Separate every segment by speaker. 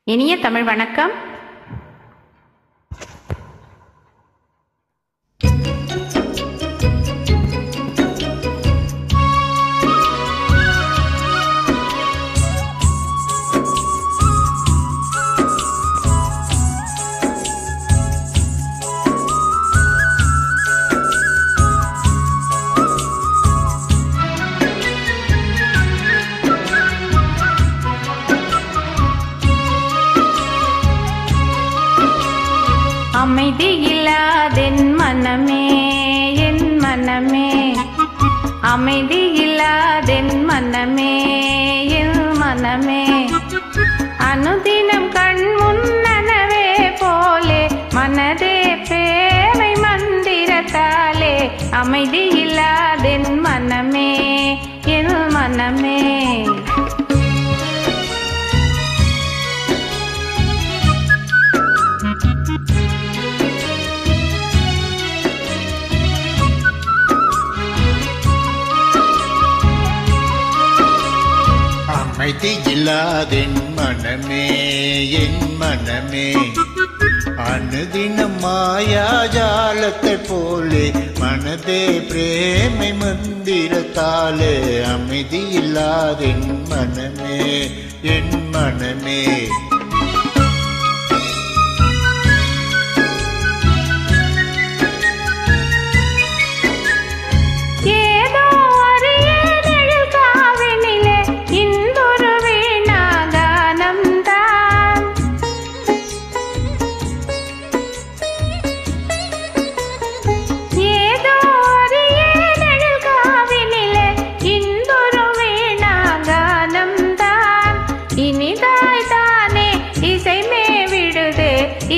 Speaker 1: இனிய தமிழ் வணக்கம். அமைதி இல்லாதென் மனமே, என் மனமே, அமைதி இல்லாதென் மனமே, என் மனமே, அனுதினம் கண் முன்னனவே போலே மனதே பிரேமை மந்திரத்தாலே அமைதி இல்லாதென் மனமே, என் மனமே.
Speaker 2: அமைதி இல்லாதென் மனமே, என் மனமே, அனுதினம் மாயாஜாலத்தை போலே மனதே பிரேமை மந்திரத்தாலே அமைதி இல்லாதென் மனமே, என் மனமே.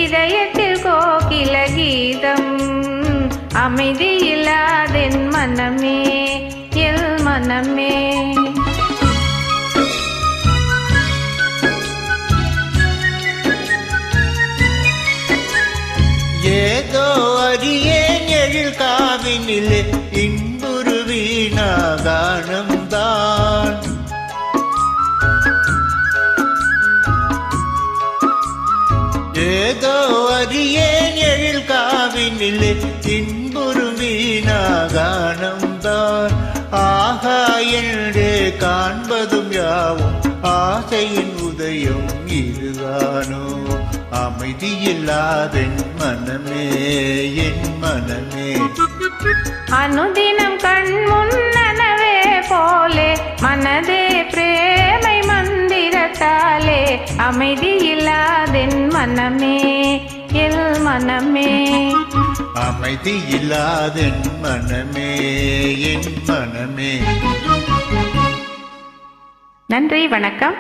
Speaker 2: இதயத்தில் கோகில கீதம் அமைதி இல்லாதென் மனமே, என் மனமே. ஏதோ அறியேன் எழில் காவினிலே இன்புரு வீணாகானம்தான், ஏதோ அறியேன் எழில் காவினிலே இன்புரு வீணாகானம்தான். ஆகா என்றே காண்பதும் யாவும் ஆசையின் உதயம் இதுதானோ. அமைதி இல்லாதென் மனமே, என் மனமே,
Speaker 1: அனுதினம் கண் முன்னனவே போலே மனதே பிரேமை மந்திரத்தாலே அமைதி இல்லாதென் மனமே, என் மனமே.
Speaker 2: அமைதி இல்லாதென் மனமே, என் மனமே.
Speaker 1: நன்றி, வணக்கம்.